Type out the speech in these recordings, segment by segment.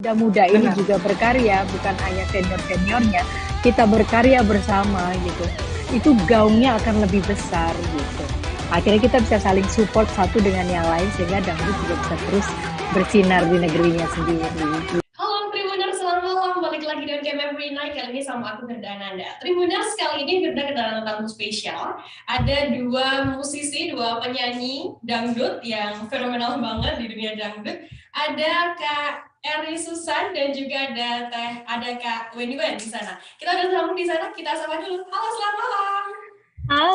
muda ini Benar. juga berkarya, bukan hanya senior-seniornya, kita berkarya bersama gitu. Itu gaungnya akan lebih besar gitu. Akhirnya kita bisa saling support satu dengan yang lain sehingga dangdut juga bisa terus bersinar di negerinya sendiri. Halo Tribuners, selamat malam. Balik lagi dengan Game Every Night. Kali ini sama aku Firda Ananda. Tribuners, kali ini Firda kedatangan tamu spesial. Ada dua musisi, dua penyanyi dangdut yang fenomenal banget di dunia dangdut. Ada Kak Eri Susan dan juga ada Kak Weni Wen di sana. Kita udah sambung di sana, kita sapa dulu. Halo, selamat malam. Halo,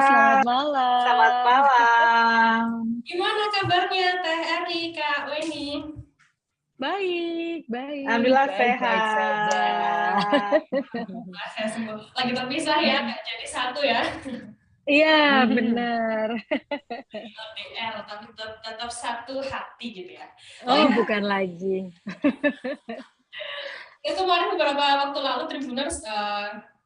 selamat malam. Selamat malam. Gimana kabarnya Teh Eri, Kak Weni? Baik. Alhamdulillah Baik saja. Saya semua lagi terpisah ya, nggak jadi satu ya. Iya, benar. LDR, tapi tetap satu hati gitu ya. Oh, bukan lagi. Ya, kemarin beberapa waktu lalu Tribuners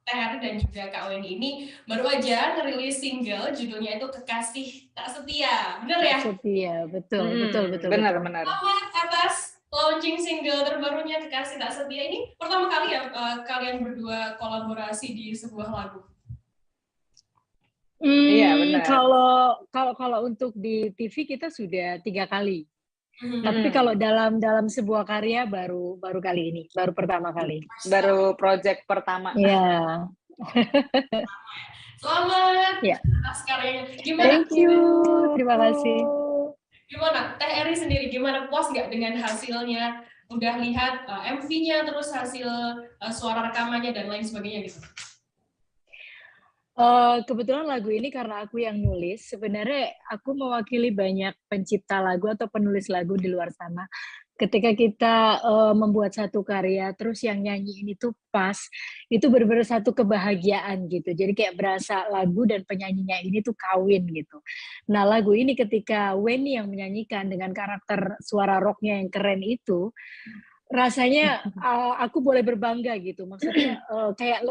Teh Eri dan juga Kak Weni ini baru aja ngerilis single judulnya itu Kekasih Tak Setia. Bener ya? Setia, betul. Benar. Selamat atas launching single terbarunya Kekasih Tak Setia ini. Pertama kali ya kalian berdua kolaborasi di sebuah lagu. Iya, benar. Kalau untuk di TV kita sudah 3 kali. Tapi kalau dalam sebuah karya baru kali ini, baru pertama kali. Baru project pertama. Iya. Selamat Ya. atas karyanya. Gimana? Thank you. Terima kasih. Gimana? Teh Eri sendiri gimana, puas nggak dengan hasilnya? Udah lihat MV-nya, terus hasil suara rekamannya dan lain sebagainya gitu. Kebetulan lagu ini karena aku yang nulis, sebenarnya aku mewakili banyak pencipta lagu atau penulis lagu di luar sana. Ketika kita membuat satu karya, terus yang nyanyi ini tuh pas, itu benar-benar satu kebahagiaan gitu. Jadi kayak berasa lagu dan penyanyinya ini tuh kawin gitu. Nah, lagu ini ketika Weni yang menyanyikan dengan karakter suara rocknya yang keren itu, rasanya aku boleh berbangga gitu. Maksudnya kayak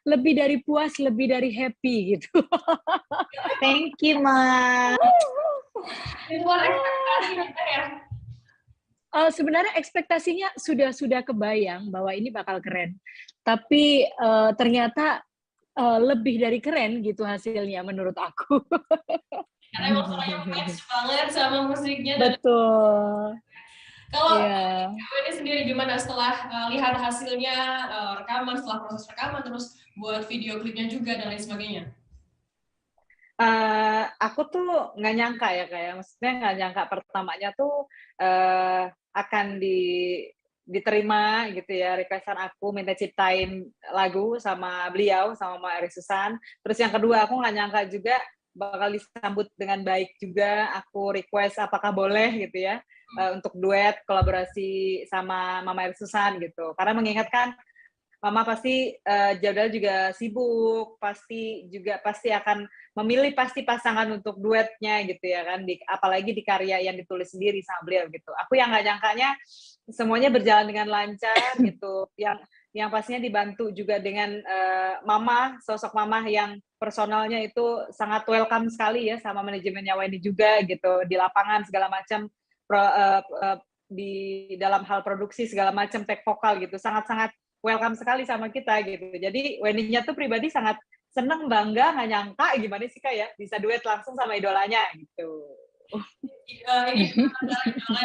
lebih dari puas, lebih dari happy gitu. Thank you, Ma. Di luar ekspektasi ya. Sebenarnya ekspektasinya sudah kebayang bahwa ini bakal keren. Tapi ternyata lebih dari keren gitu hasilnya menurut aku. Karena emang suaranya match banget sama musiknya. Betul. Kalau Iya. ini sendiri gimana setelah lihat hasilnya, rekaman, setelah proses rekaman, terus buat video klipnya juga dan lain sebagainya? Aku tuh nggak nyangka ya, kayak maksudnya nggak nyangka pertamanya tuh akan diterima gitu ya, requestan aku minta ciptain lagu sama beliau, sama Mbak Eri Susan. Terus yang kedua, aku nggak nyangka juga bakal disambut dengan baik juga. Aku request apakah boleh gitu ya, untuk duet kolaborasi sama Mama Eri Susan gitu. Karena mengingatkan Mama pasti jadwal juga sibuk, pasti akan memilih pasangan untuk duetnya gitu ya kan, apalagi di karya yang ditulis sendiri sama beliau gitu. Aku yang nggak nyangkanya semuanya berjalan dengan lancar gitu, yang pastinya dibantu juga dengan Mama, sosok Mama yang personalnya itu sangat welcome sekali ya sama manajemennya Weni juga gitu, di lapangan segala macam di dalam hal produksi segala macam, take vokal gitu, sangat-sangat welcome sekali sama kita gitu. Jadi Weni-nya tuh pribadi sangat seneng, bangga, nggak nyangka gimana sih Kak ya bisa duet langsung sama idolanya gitu. Ini antara idola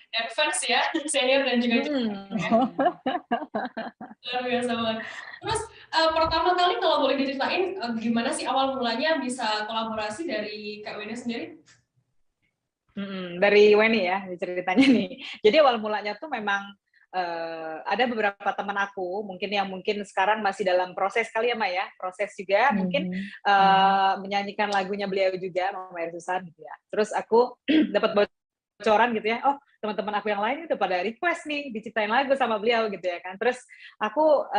dan fans ya, senior dan juga luar biasa banget. Terus pertama kali kalau boleh diceritain gimana sih awal mulanya bisa kolaborasi dari Kak Weni sendiri? Dari Weni ya ceritanya nih. Jadi awal mulanya tuh memang ada beberapa teman aku mungkin sekarang masih dalam proses kali ya Maya, proses juga mungkin menyanyikan lagunya beliau juga Mama Eri Susan gitu ya. Terus aku dapat bocoran gitu ya, oh teman-teman aku yang lain itu pada request nih diciptain lagu sama beliau gitu ya kan. Terus aku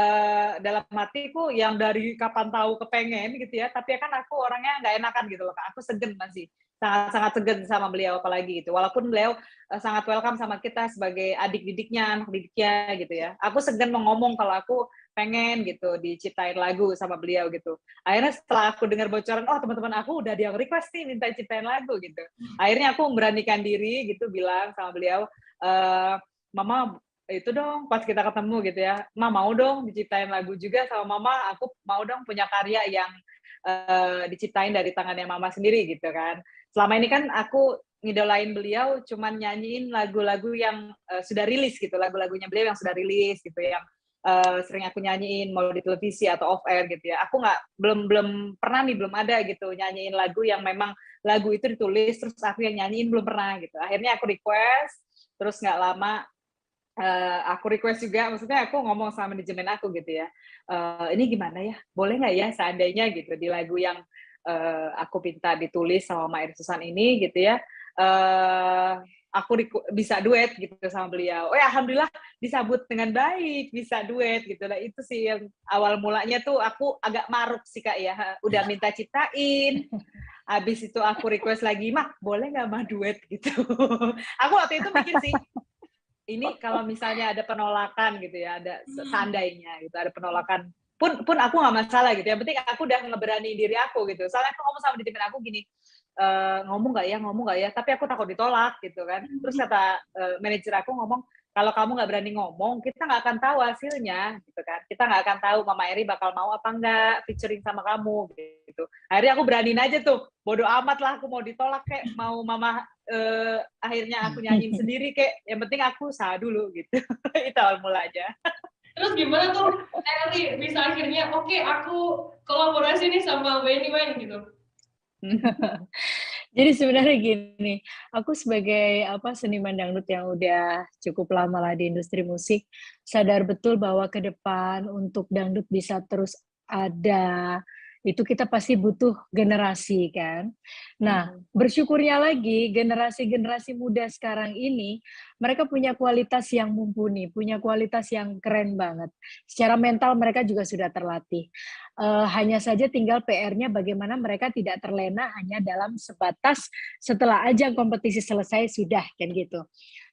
dalam hatiku yang dari kapan tahu kepengen gitu ya, tapi kan aku orangnya nggak enakan gitu loh Kak, aku segen masih sangat segen sama beliau apalagi gitu, walaupun beliau sangat welcome sama kita sebagai adik didiknya, anak didiknya gitu ya. Aku segan mau ngomong kalau aku pengen gitu diciptain lagu sama beliau gitu. Akhirnya setelah aku dengar bocoran, oh teman-teman aku udah dia request nih minta ciptain lagu gitu. Akhirnya aku memberanikan diri gitu bilang sama beliau, Mama itu dong pas kita ketemu gitu ya, Ma mau dong diciptain lagu juga sama Mama, aku mau dong punya karya yang diciptain dari tangannya Mama sendiri gitu kan. Selama ini kan aku ngidolain beliau cuman nyanyiin lagu-lagu yang sudah rilis gitu, lagu-lagunya beliau yang sudah rilis gitu, yang sering aku nyanyiin mau di televisi atau off air gitu ya. Aku belum pernah nih, belum ada gitu nyanyiin lagu yang memang lagu itu ditulis terus aku yang nyanyiin, belum pernah gitu. Akhirnya aku request, terus nggak lama aku request juga, maksudnya aku ngomong sama manajemen aku gitu ya, ini gimana ya, boleh nggak ya seandainya gitu di lagu yang aku minta ditulis sama Mair Susan ini gitu ya, aku bisa duet gitu sama beliau. Oh ya, alhamdulillah disambut dengan baik, bisa duet gitu. Nah itu sih yang awal mulanya tuh aku agak maruk sih Kak ya, udah minta ciptain, habis itu aku request lagi, Mah boleh nggak Mah duet gitu. Aku waktu itu mikir sih, ini kalau misalnya ada penolakan gitu ya, ada seandainya gitu, ada penolakan pun aku nggak masalah gitu. Yang penting aku udah ngeberani diri aku gitu. Soalnya aku ngomong sama manajemen aku gini, ngomong nggak ya, tapi aku takut ditolak gitu kan. Terus kata manajer aku ngomong, kalau kamu nggak berani ngomong, kita nggak akan tahu hasilnya gitu kan. Kita nggak akan tahu Mama Eri bakal mau apa nggak featuring sama kamu gitu. Akhirnya aku beraniin aja tuh, bodo amat lah aku mau ditolak kayak mau Mama akhirnya aku nyanyiin sendiri kayak, yang penting aku usaha dulu gitu. Itu awal mulanya. Terus gimana tuh Eri bisa akhirnya oke, aku kolaborasi nih sama Weni gitu? Jadi sebenarnya gini, aku sebagai seniman dangdut yang udah cukup lama lah di industri musik, sadar betul bahwa ke depan untuk dangdut bisa terus ada, itu kita pasti butuh generasi kan. Nah, bersyukurnya lagi generasi-generasi muda sekarang ini, mereka punya kualitas yang mumpuni, punya kualitas yang keren banget. Secara mental mereka juga sudah terlatih. Hanya saja tinggal PR-nya bagaimana mereka tidak terlena hanya dalam sebatas setelah ajang kompetisi selesai sudah kan gitu.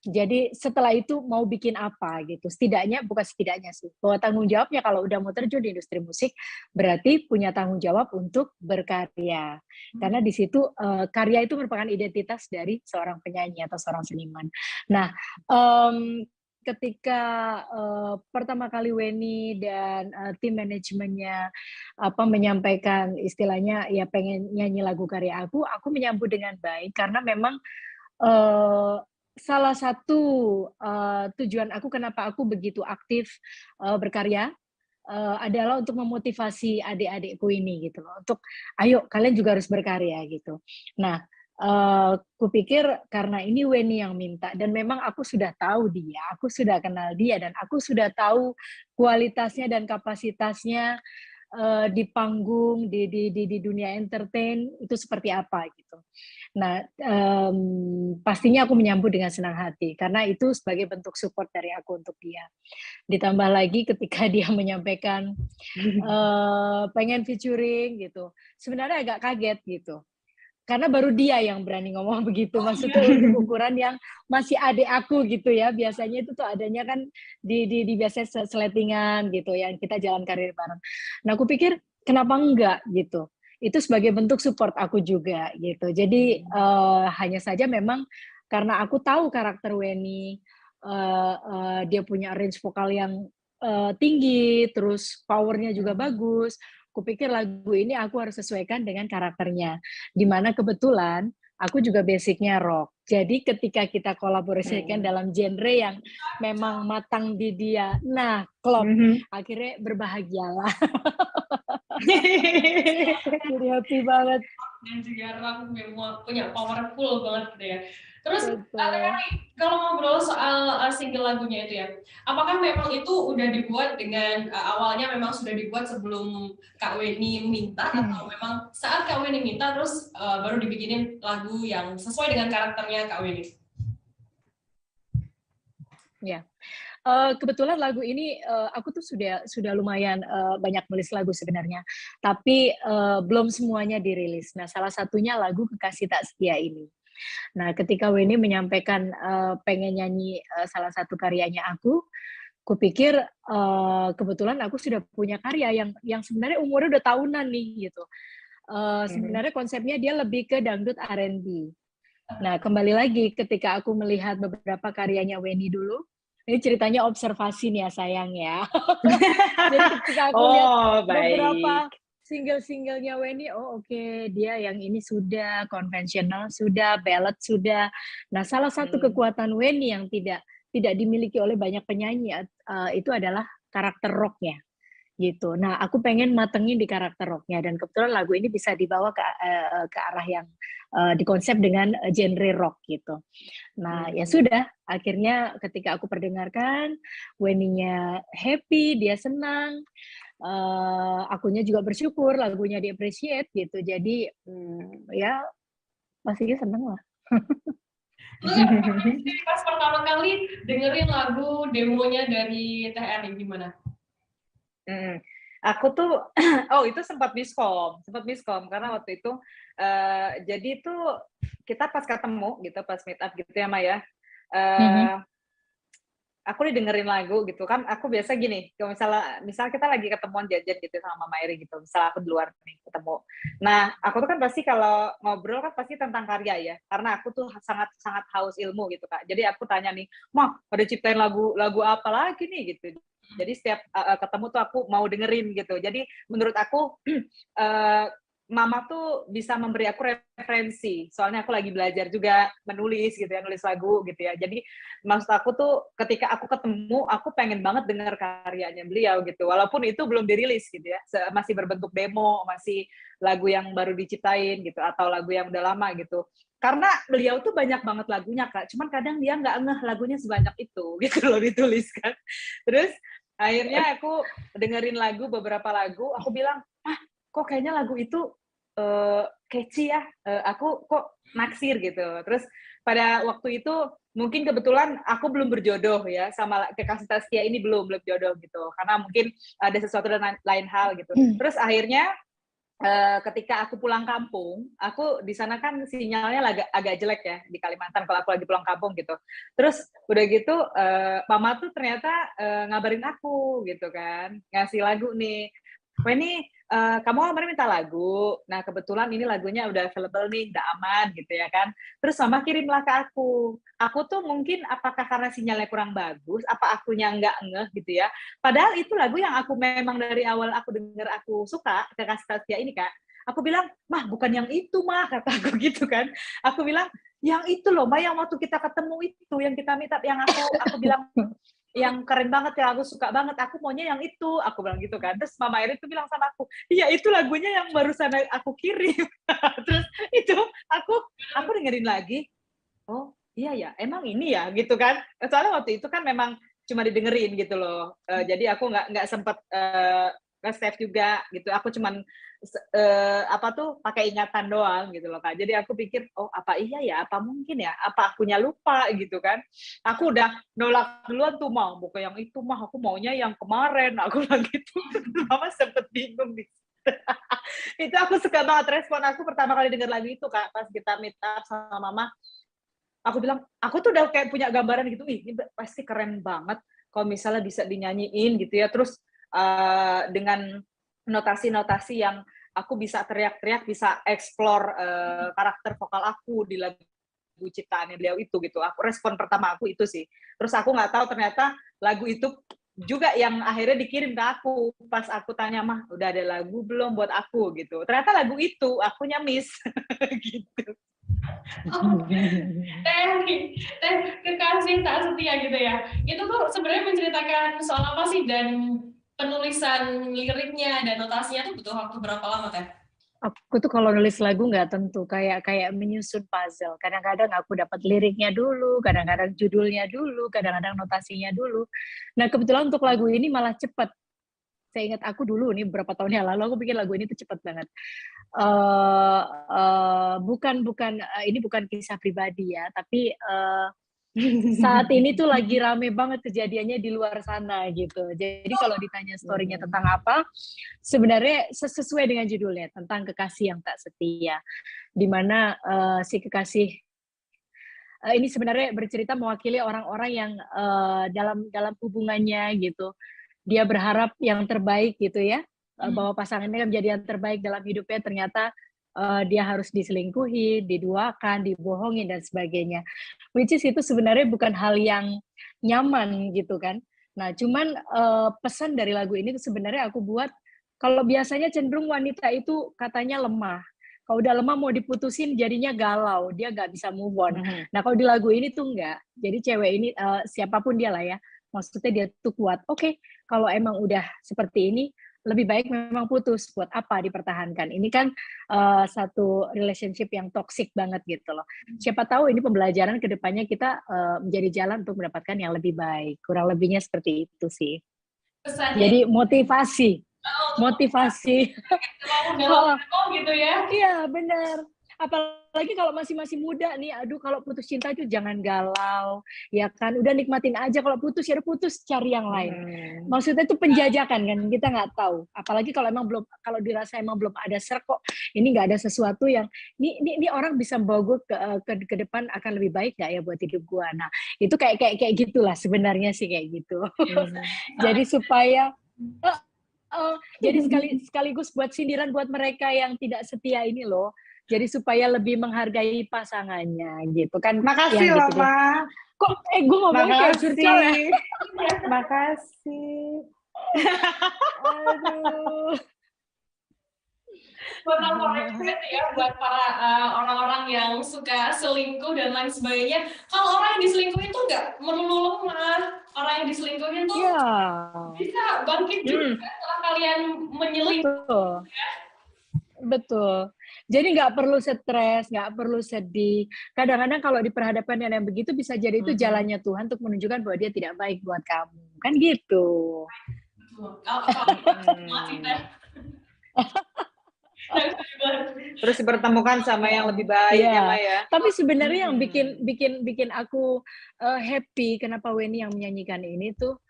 Jadi setelah itu mau bikin apa gitu. Setidaknya, bukan setidaknya sih, bahwa tanggung jawabnya kalau udah mau terjun di industri musik berarti punya tanggung jawab untuk berkarya. Karena di situ karya itu merupakan identitas dari seorang penyanyi atau seorang seniman. Nah, ketika pertama kali Weni dan tim manajemennya menyampaikan istilahnya ya pengen nyanyi lagu karya aku menyambut dengan baik karena memang salah satu tujuan aku kenapa aku begitu aktif berkarya adalah untuk memotivasi adik-adikku ini gitu loh, untuk ayo kalian juga harus berkarya gitu. Nah, kupikir karena ini Weni yang minta dan memang aku sudah tahu dia, aku sudah kenal dia dan aku sudah tahu kualitasnya dan kapasitasnya di panggung, di dunia entertain itu seperti apa gitu. Nah, pastinya aku menyambut dengan senang hati karena itu sebagai bentuk support dari aku untuk dia. Ditambah lagi ketika dia menyampaikan pengen featuring gitu, sebenarnya agak kaget gitu. Karena baru dia yang berani ngomong begitu, maksudnya untuk ukuran yang masih adik aku gitu ya, biasanya itu tuh adanya kan di biasanya seletingan gitu, yang kita jalan karir bareng. Nah aku pikir kenapa enggak gitu, itu sebagai bentuk support aku juga gitu. Jadi hanya saja memang karena aku tahu karakter Weni, dia punya range vokal yang tinggi, terus powernya juga bagus, kupikir lagu ini aku harus sesuaikan dengan karakternya. Dimana kebetulan aku juga basicnya rock. Jadi ketika kita kolaborasikan dalam genre yang memang matang di dia, nah klop, akhirnya berbahagialah. Jadi happy banget. Dan juga rock memang punya powerful banget gitu ya. Terus kalau ngobrol soal single lagunya itu ya, apakah memang itu udah dibuat dengan awalnya memang sudah dibuat sebelum Kak Weni minta atau memang saat Kak Weni minta terus baru dibikinin lagu yang sesuai dengan karakternya Kak Weni? Ya, kebetulan lagu ini aku tuh sudah lumayan banyak nulis lagu sebenarnya, tapi belum semuanya dirilis. Nah, salah satunya lagu Kekasih Tak Setia ini. Nah, ketika Weni menyampaikan pengen nyanyi salah satu karyanya aku pikir kebetulan aku sudah punya karya yang sebenarnya umurnya udah tahunan nih gitu. Sebenarnya konsepnya dia lebih ke dangdut R&B. Nah, kembali lagi ketika aku melihat beberapa karyanya Weni dulu, Ini ceritanya observasi nih ya sayang ya. Jadi ketika aku lihat Oh, beberapa baik. single-singlenya Weni, oh oke, dia yang ini sudah, konvensional sudah, ballad sudah. Nah, salah satu Hmm. kekuatan Weni yang tidak dimiliki oleh banyak penyanyi itu adalah karakter rock-nya gitu. Nah, aku pengen matengin di karakter rock-nya dan kebetulan lagu ini bisa dibawa ke arah yang dikonsep dengan genre rock gitu. Nah, ya Hmm. sudah, akhirnya ketika aku perdengarkan, Weni-nya happy, dia senang, akunya juga bersyukur, lagunya di-appreciate gitu. Jadi, ya pastinya seneng lah. Lu nggak pernah sih pas pertama kali dengerin lagu demonya dari Teh Eri gimana? Aku tuh oh itu sempat miskom karena waktu itu, jadi itu kita pas ketemu gitu, pas meet up gitu ya, Maya. Mhm. Aku didengerin lagu gitu kan, aku biasa gini, kalau misal kita lagi ketemuan jajan gitu sama Mama Eri gitu, misal aku di luar nih ketemu. Nah, aku tuh kan pasti kalau ngobrol kan pasti tentang karya ya, karena aku tuh sangat sangat haus ilmu gitu Kak. Jadi aku tanya nih, "Mah, pada ciptain lagu apa lagi nih?" gitu. Jadi setiap ketemu tuh aku mau dengerin gitu. Jadi menurut aku Mama tuh bisa memberi aku referensi, soalnya aku lagi belajar juga menulis gitu ya, nulis lagu gitu ya. Jadi maksud aku tuh ketika aku ketemu, aku pengen banget denger karyanya beliau gitu, walaupun itu belum dirilis gitu ya, masih berbentuk demo, masih lagu yang baru diciptain gitu, atau lagu yang udah lama gitu. Karena beliau tuh banyak banget lagunya Kak, cuman kadang dia nggak ngeh lagunya sebanyak itu gitu loh ditulis kan. Terus akhirnya aku dengerin beberapa lagu, aku bilang, "Ah, kok kayaknya lagu itu catchy ya, aku kok naksir gitu." Terus pada waktu itu mungkin kebetulan aku belum berjodoh ya sama kekasih Tasya ini belum jodoh gitu, karena mungkin ada sesuatu dan lain hal gitu. Terus akhirnya ketika aku pulang kampung, aku di sana kan sinyalnya agak jelek ya di Kalimantan kalau aku lagi pulang kampung gitu. Terus udah gitu mama tuh ternyata ngabarin aku gitu kan, ngasih lagu nih. Weni, kamu kemarin minta lagu. Nah, kebetulan ini lagunya udah available nih, udah aman gitu ya kan. Terus mama kirimlah ke aku. Aku tuh mungkin apakah karena sinyalnya kurang bagus, apa akunya nggak ngeh gitu ya. Padahal itu lagu yang aku memang dari awal aku denger aku suka, Kekasih Tasya ini Kak. Aku bilang, "Mah, bukan yang itu, Mah," kata aku gitu kan. Aku bilang, "Yang itu loh, Mah, yang waktu kita ketemu itu, yang kita meet up, yang aku bilang yang keren banget ya, aku suka banget, aku maunya yang itu," aku bilang gitu kan. Terus Mama Eri tuh bilang sama aku, "Iya, itu lagunya yang barusan aku kirim." Terus itu aku dengerin lagi, oh iya ya, emang ini ya gitu kan. Soalnya waktu itu kan memang cuma didengerin gitu loh. Jadi aku nggak sempet nge-save juga gitu. Aku cuman apa tuh pakai ingatan doang gitu loh Kak. Jadi aku pikir, oh apa iya ya, apa mungkin ya, apa akunya lupa gitu kan. Aku udah nolak duluan tuh, "Mau bukan yang itu mah, aku maunya yang kemarin." Aku bilang gitu. Mama sempet bingung nih. Itu aku suka banget respon aku pertama kali denger lagu itu Kak, pas kita meet up sama Mama. Aku bilang, aku tuh udah kayak punya gambaran gitu, "Ih, ini pasti keren banget kalau misalnya bisa dinyanyiin," gitu ya. Terus, dengan notasi-notasi yang aku bisa teriak-teriak, bisa explore, karakter vokal aku di lagu ciptaannya beliau itu, gitu. Respon pertama aku itu sih. Terus aku nggak tahu ternyata lagu itu juga yang akhirnya dikirim ke aku. Pas aku tanya, "Mah, udah ada lagu belum buat aku?" Gitu. Ternyata lagu itu, akunya miss. Gitu. Oh, teh kekasih tak setia gitu ya. Itu tuh sebenarnya menceritakan soal apa sih, dan penulisan liriknya dan notasinya tuh butuh waktu berapa lama Teh? Aku tuh kalau nulis lagu nggak tentu, kayak kayak menyusun puzzle. Kadang-kadang aku dapat liriknya dulu, kadang-kadang judulnya dulu, kadang-kadang notasinya dulu. Nah, kebetulan untuk lagu ini malah cepet. Saya ingat aku dulu nih beberapa tahun yang lalu aku bikin lagu ini tuh cepet banget. Bukan bukan ini bukan kisah pribadi ya, tapi saat ini tuh lagi rame banget kejadiannya di luar sana gitu. Jadi kalau ditanya story-nya tentang apa, sebenarnya sesuai dengan judulnya, tentang kekasih yang tak setia. Di mana si kekasih ini sebenarnya bercerita mewakili orang-orang yang dalam dalam hubungannya gitu. Dia berharap yang terbaik gitu ya, bahwa pasangannya menjadi yang terbaik dalam hidupnya, ternyata dia harus diselingkuhi, diduakan, dibohongin dan sebagainya. Which is itu sebenarnya bukan hal yang nyaman gitu kan. Nah, cuman pesan dari lagu ini sebenarnya aku buat kalau biasanya cenderung wanita itu katanya lemah. Kalau udah lemah mau diputusin jadinya galau, dia nggak bisa move on. Nah, kalau di lagu ini tuh enggak. Jadi cewek ini siapapun dia lah ya, maksudnya dia tuh kuat. Oke, kalau emang udah seperti ini, lebih baik memang putus. Buat apa dipertahankan? Ini kan satu relationship yang toxic banget gitu loh. Siapa tahu ini pembelajaran ke depannya kita menjadi jalan untuk mendapatkan yang lebih baik. Kurang lebihnya seperti itu sih. Pesannya Jadi motivasi. Motivasi. Gitu ya. Iya, benar. Apalagi kalau masih muda nih, aduh kalau putus cinta itu jangan galau, ya kan? Udah nikmatin aja, kalau putus ya udah putus, cari yang lain. Maksudnya itu penjajakan kan, kita nggak tahu. Apalagi kalau emang belum, kalau dirasa emang belum ada serk kok, ini nggak ada sesuatu yang, ini orang bisa bawa gue ke depan akan lebih baik nggak ya buat hidup gue. Nah, itu kayak gitulah sebenarnya sih kayak gitu. Jadi supaya jadi sekaligus buat sindiran buat mereka yang tidak setia ini loh. Jadi supaya lebih menghargai pasangannya gitu kan. Makasih loh, gitu Ma. Kok gue ngomongnya kayak curcol ya? Makasih. Aduh. Buat ya, buat para orang-orang yang suka selingkuh dan lain sebagainya. Kalau orang yang diselingkuhin tuh nggak melulu lemah. Orang yang diselingkuhin tuh bisa bangkit juga setelah kalian menyelingkuh. Betul. Jadi nggak perlu stres, nggak perlu sedih. Kadang-kadang kalau diperhadapkan dengan yang begitu bisa jadi itu jalannya Tuhan untuk menunjukkan bahwa dia tidak baik buat kamu. Kan gitu. Terus dipertemukan sama yang lebih baik ya, Ma ya. Tapi sebenarnya yang bikin aku happy kenapa Weni yang menyanyikan ini tuh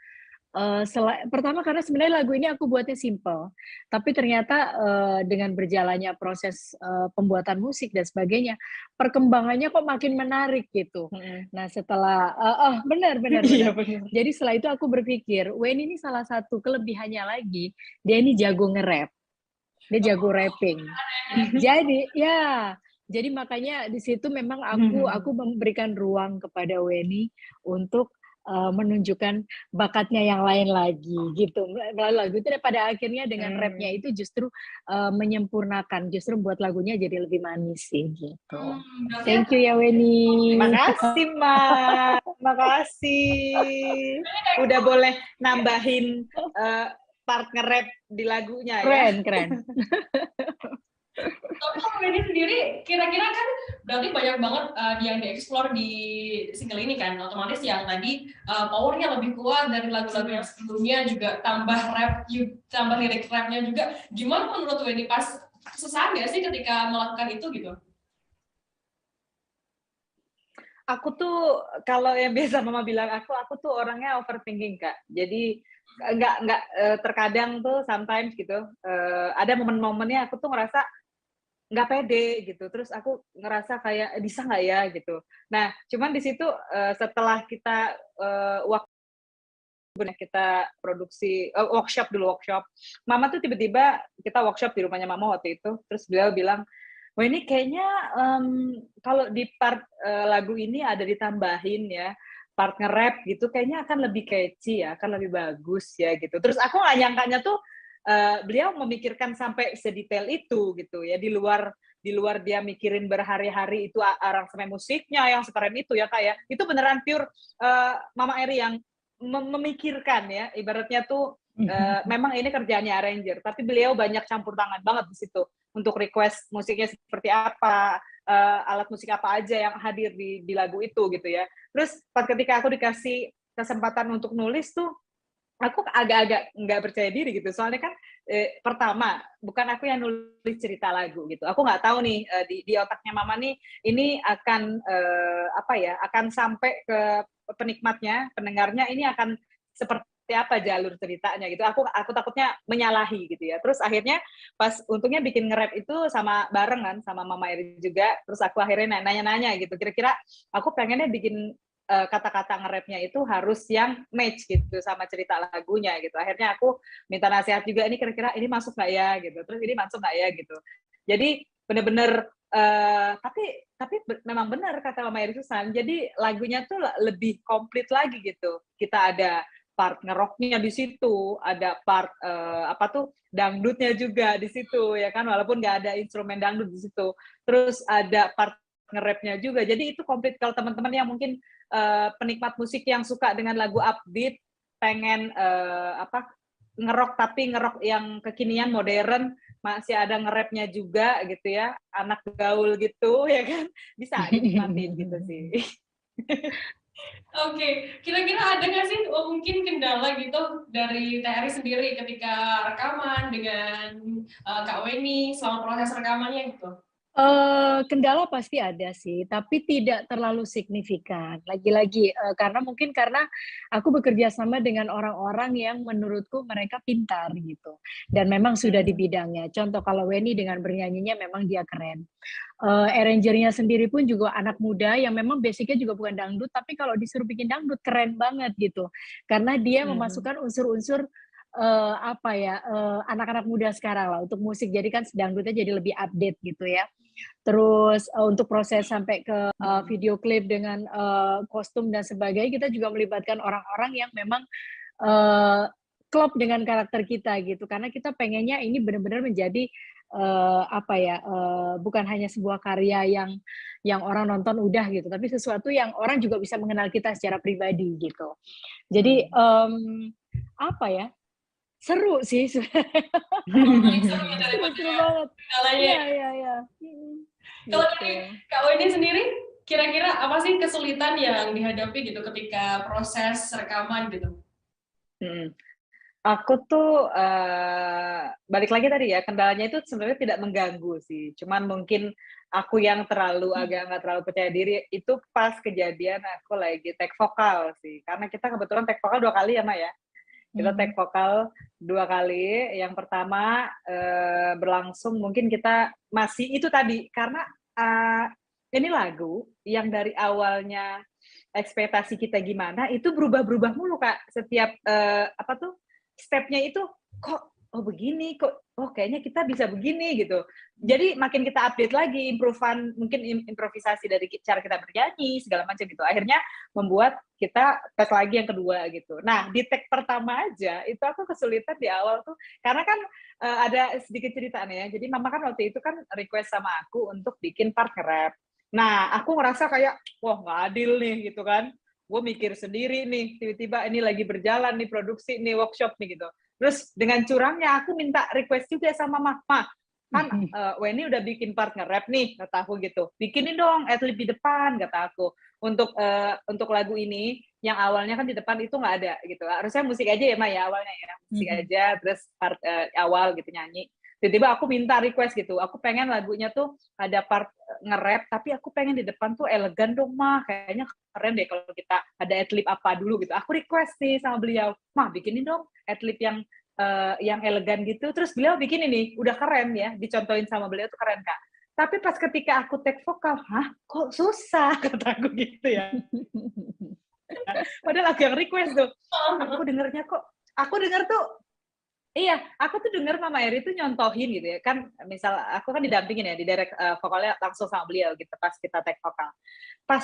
pertama karena sebenarnya lagu ini aku buatnya simple, tapi ternyata dengan berjalannya proses pembuatan musik dan sebagainya, perkembangannya kok makin menarik gitu. Nah setelah benar. Jadi setelah itu aku berpikir, Weni ini salah satu kelebihannya lagi, dia ini jago nge-rap, dia jago rapping. Jadi makanya di situ memang aku memberikan ruang kepada Weni untuk menunjukkan bakatnya yang lain lagi gitu melalui lagu itu. Pada akhirnya dengan rapnya itu justru menyempurnakan, justru membuat lagunya jadi lebih manis sih gitu. Thank you ya Weni. Makasih Ma, makasih. Udah boleh nambahin part nge-rap di lagunya ya. Keren. Tapi kalau Weni sendiri, kira-kira kan berarti banyak banget yang dieksplor di single ini kan, otomatis yang tadi powernya lebih kuat dari lagu-lagu yang sebelumnya, juga tambah rap, tambah lirik rapnya juga. Gimana menurut Weni pas susah nggak sih ketika melakukan itu gitu? Aku tuh kalau yang biasa Mama bilang aku tuh orangnya overthinking Kak. Jadi nggak terkadang tuh sometimes gitu ada momen-momennya aku tuh ngerasa nggak pede gitu, terus aku ngerasa kayak bisa nggak ya gitu. Nah cuman di situ setelah kita kita produksi workshop, Mama tuh tiba-tiba kita workshop di rumahnya Mama waktu itu, terus beliau bilang, wah ini kayaknya kalau di part lagu ini ada ditambahin ya part nge-rap gitu, kayaknya akan lebih catchy ya, akan lebih bagus ya gitu. Terus aku nggak nyangkanya tuh beliau memikirkan sampai sedetail itu gitu ya, di luar dia mikirin berhari-hari itu aransemen musiknya yang sekeren itu ya kayak itu beneran pure Mama Eri yang memikirkan ya, ibaratnya tuh memang ini kerjaannya arranger, tapi beliau banyak campur tangan banget di situ untuk request musiknya seperti apa, alat musik apa aja yang hadir di lagu itu gitu ya. Terus ketika aku dikasih kesempatan untuk nulis tuh aku agak-agak nggak percaya diri gitu, soalnya kan pertama bukan aku yang nulis cerita lagu gitu, aku nggak tahu nih di otaknya Mama nih ini akan akan sampai ke penikmatnya, pendengarnya ini akan seperti apa jalur ceritanya gitu. Aku takutnya menyalahi gitu ya. Terus akhirnya pas untungnya bikin nge-rap itu sama bareng kan sama Mama Eri juga. Terus aku akhirnya nanya-nanya gitu. Kira-kira aku pengennya bikin kata-kata nge-rapnya itu harus yang match gitu sama cerita lagunya gitu. Akhirnya aku minta nasihat juga, ini kira-kira ini masuk nggak ya gitu. Terus ini masuk nggak ya gitu. Jadi bener-bener memang benar kata Mama Eri Susan. Jadi lagunya tuh lebih komplit lagi gitu. Kita ada part ngeroknya di situ, ada part dangdutnya juga di situ ya kan, walaupun nggak ada instrumen dangdut di situ. Terus ada part nge-rapnya juga. Jadi itu komplit. Kalau teman-teman yang mungkin penikmat musik yang suka dengan lagu upbeat, pengen ngerok tapi ngerok yang kekinian modern, masih ada nge-rapnya juga gitu ya, anak gaul gitu ya kan, bisa dinikmatin gitu sih. Oke, kira-kira ada nggak sih mungkin kendala gitu dari TRI sendiri ketika rekaman dengan Kak Weni selama proses rekamannya gitu? Kendala pasti ada sih, tapi tidak terlalu signifikan. Lagi-lagi, karena aku bekerja sama dengan orang-orang yang menurutku mereka pintar gitu, dan memang sudah di bidangnya. Contoh kalau Weni dengan bernyanyinya memang dia keren. Arrangernya sendiri pun juga anak muda yang memang basic-nya juga bukan dangdut, tapi kalau disuruh bikin dangdut keren banget gitu. Karena dia memasukkan unsur-unsur anak-anak muda sekarang lah untuk musik. Jadi kan dangdutnya jadi lebih update gitu ya. Terus untuk proses sampai ke video klip dengan kostum dan sebagainya, kita juga melibatkan orang-orang yang memang klop dengan karakter kita gitu. Karena kita pengennya ini benar-benar menjadi bukan hanya sebuah karya yang orang nonton udah gitu, tapi sesuatu yang orang juga bisa mengenal kita secara pribadi gitu. Jadi seru sih sebenarnya. Seru banget. Iya. Kalau Gitu. dari Kak Weni sendiri, kira-kira apa sih kesulitan yang dihadapi gitu ketika proses rekaman gitu? Aku tuh balik lagi tadi ya, kendalanya itu sebenarnya tidak mengganggu sih. Cuman mungkin aku yang agak nggak terlalu percaya diri itu pas kejadian aku lagi take vokal sih. Karena kita kebetulan take vokal 2 kali ya, Ma ya. Kita take vokal 2 kali. Yang pertama berlangsung mungkin kita masih itu tadi karena ini lagu yang dari awalnya ekspektasi kita gimana itu berubah-berubah mulu Kak. Setiap stepnya itu kok begini kok kayaknya kita bisa begini gitu. Jadi makin kita update lagi, improvisasi dari cara kita bernyanyi segala macam gitu. Akhirnya membuat kita tes lagi yang kedua gitu. Nah, di take pertama aja itu aku kesulitan di awal tuh karena kan ada sedikit cerita nih ya. Jadi Mama kan waktu itu kan request sama aku untuk bikin part nge-rap. Nah, aku ngerasa kayak wah nggak adil nih gitu kan. Gue mikir sendiri nih, tiba-tiba ini lagi berjalan nih produksi nih workshop nih gitu. Terus dengan curangnya aku minta request juga sama Mama, kan Weni udah bikin part nge-rap nih, kata aku gitu. Bikinin dong adlib di depan, kata aku. Untuk lagu ini yang awalnya kan di depan itu nggak ada gitu. Harusnya musik aja ya Ma ya awalnya ya, musik aja terus part awal gitu nyanyi. Tiba-tiba aku minta request gitu, aku pengen lagunya tuh ada part nge-rap, tapi aku pengen di depan tuh elegan dong Mah, kayaknya keren deh kalau kita ada adlib apa dulu gitu. Aku request nih sama beliau, Mah bikinin dong adlib yang elegan gitu. Terus beliau bikin ini, udah keren ya, dicontohin sama beliau tuh keren Kak. Tapi pas ketika aku take vokal, kok susah kata aku gitu ya. Padahal aku yang request tuh, aku denger tuh iya, aku tuh denger Mama Eri tuh nyontohin gitu ya, kan misal aku kan didampingin ya, di direct vokalnya langsung sama beliau gitu pas kita take vokal. Pas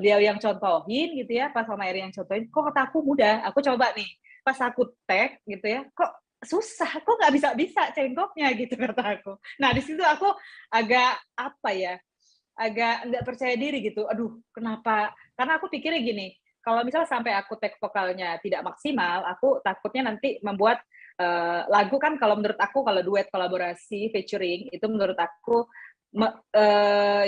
beliau yang contohin gitu ya, pas Mama Eri yang contohin, kok kata aku mudah, aku coba nih. Pas aku take gitu ya, kok susah, kok nggak bisa cengkoknya gitu kata aku. Nah di situ aku agak agak nggak percaya diri gitu. Aduh, kenapa? Karena aku pikirnya gini, kalau misal sampai aku take vokalnya tidak maksimal, aku takutnya nanti membuat lagu kan kalau menurut aku kalau duet kolaborasi featuring itu menurut aku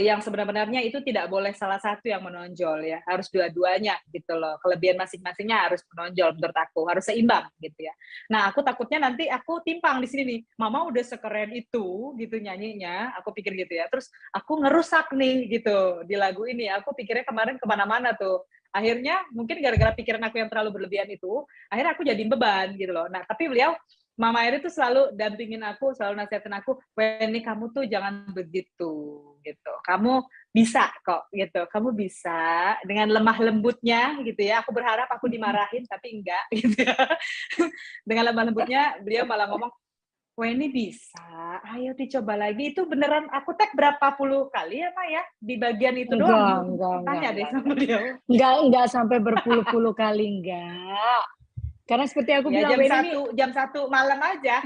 yang sebenarnya itu tidak boleh salah satu yang menonjol ya, harus dua-duanya gitu loh. Kelebihan masing-masingnya harus menonjol menurut aku, harus seimbang gitu ya. Nah, aku takutnya nanti aku timpang di sini nih. Mama udah sekeren itu gitu nyanyinya, aku pikir gitu ya. Terus aku ngerusak nih gitu di lagu ini. Aku pikirnya kemarin kemana-mana tuh. Akhirnya mungkin gara-gara pikiran aku yang terlalu berlebihan itu, akhirnya aku jadiin beban gitu loh. Nah, tapi beliau Mama Eri tuh selalu dampingin aku, selalu nasihatin aku, Weni kamu tuh jangan begitu gitu. Kamu bisa kok gitu. Kamu bisa dengan lemah lembutnya gitu ya. Aku berharap aku dimarahin tapi enggak gitu ya. Dengan lemah lembutnya beliau malah ngomong, Ini bisa, ayo dicoba lagi. Itu beneran aku tag berapa puluh kali ya, Pak ya? Di bagian itu doang. Tanya deh sama dia. Enggak sampai berpuluh-puluh kali, enggak. Karena seperti aku Ya, bilang, jam 1 malam aja.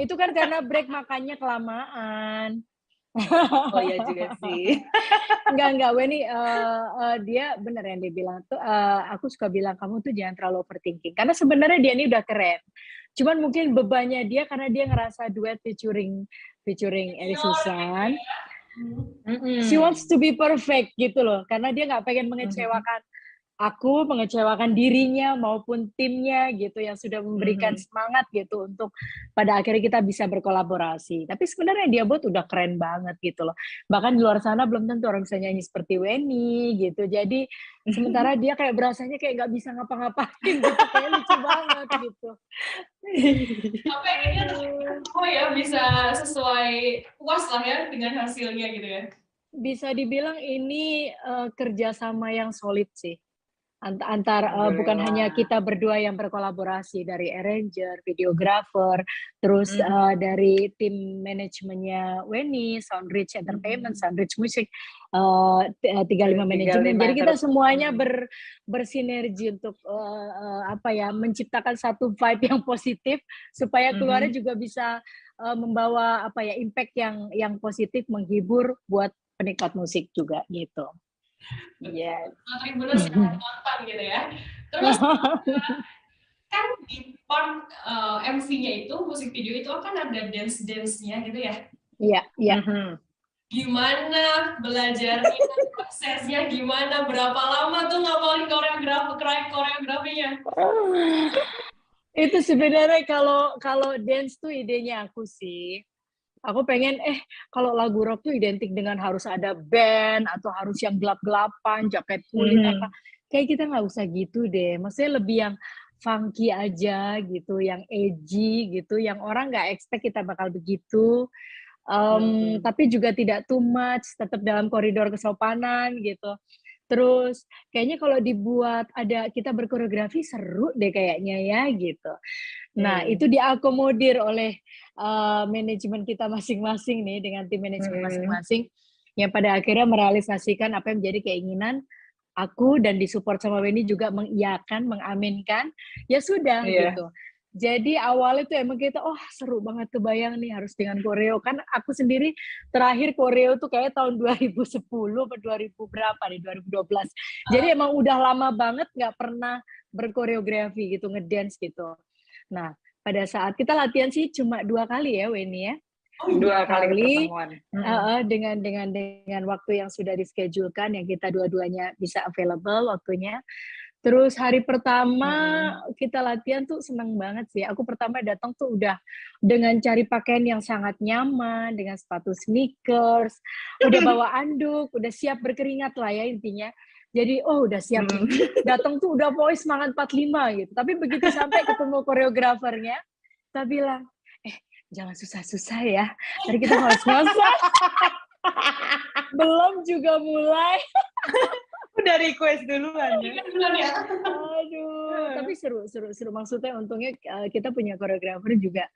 itu kan karena break makannya kelamaan. Oh iya juga sih. Enggak, Weni, dia bener yang dia bilang tuh, aku suka bilang kamu tuh jangan terlalu overthinking. Karena sebenarnya dia ini udah keren. Cuman mungkin bebannya dia karena dia ngerasa duet featuring Eri Susan. She wants to be perfect gitu loh. Karena dia nggak pengen mengecewakan aku, mengecewakan dirinya maupun timnya gitu yang sudah memberikan semangat gitu untuk pada akhirnya kita bisa berkolaborasi. Tapi sebenarnya dia buat udah keren banget gitu loh. Bahkan di luar sana belum tentu orang bisa nyanyi seperti Weni gitu. Jadi sementara dia kayak berasanya kayak nggak bisa ngapa-ngapain gitu, kayak lucu banget gitu. Sampai akhirnya ya bisa sesuai puas lah ya dengan hasilnya gitu ya. Bisa dibilang ini kerjasama yang solid sih. Bukan hanya kita berdua yang berkolaborasi, dari arranger, videographer, terus dari tim manajemennya Weni, Soundrich Entertainment, Soundrich Music, 35 manajemen. Jadi kita semuanya bersinergi untuk menciptakan satu vibe yang positif supaya keluarnya juga bisa membawa impact yang positif, menghibur buat penikmat musik juga gitu. Yes. Tribuners yang nonton gitu ya. Terus kan di part MV-nya itu, musik video itu kan ada dance-nya gitu ya? Iya. Gimana belajarnya, prosesnya gimana, berapa lama tuh ngapalin koreografinya? Itu sebenarnya kalau dance tuh idenya aku sih. Aku pengen kalau lagu rock tuh identik dengan harus ada band atau harus yang gelap-gelapan, jaket kulit apa. Kayak kita nggak usah gitu deh. Maksudnya lebih yang funky aja gitu, yang edgy gitu, yang orang nggak expect kita bakal begitu. Tapi juga tidak too much, tetap dalam koridor kesopanan gitu. Terus kayaknya kalau dibuat kita berkoreografi seru deh kayaknya ya gitu. Nah, itu diakomodir oleh manajemen kita masing-masing nih, dengan tim manajemen masing-masing, yang pada akhirnya merealisasikan apa yang menjadi keinginan aku, dan disupport sama Weni juga mengiyakan, mengaminkan, ya sudah gitu. Jadi awalnya tuh emang kita, seru banget, kebayang nih harus dengan koreo. Kan aku sendiri terakhir koreo tuh kayak tahun 2010 atau 2000 berapa nih, 2012. Jadi emang udah lama banget nggak pernah berkoreografi gitu, ngedance gitu. Nah, pada saat kita latihan sih cuma 2 kali ya, Weni ya. 2 kali pertemuan. Dengan waktu yang sudah dischedule-kan, yang kita dua-duanya bisa available waktunya. Terus hari pertama kita latihan tuh seneng banget sih. Aku pertama datang tuh udah dengan cari pakaian yang sangat nyaman, dengan sepatu sneakers, udah bawa anduk, udah siap berkeringat lah ya intinya. Jadi udah siap nih. Datang tuh udah pokoknya semangat 45 gitu. Tapi begitu sampai ketemu koreografernya, kita bilang, jangan susah-susah ya. Tadi kita ngos-ngosan. Belum juga mulai. Udah request duluan ya. Aduh, tapi seru. Maksudnya untungnya kita punya koreografer juga,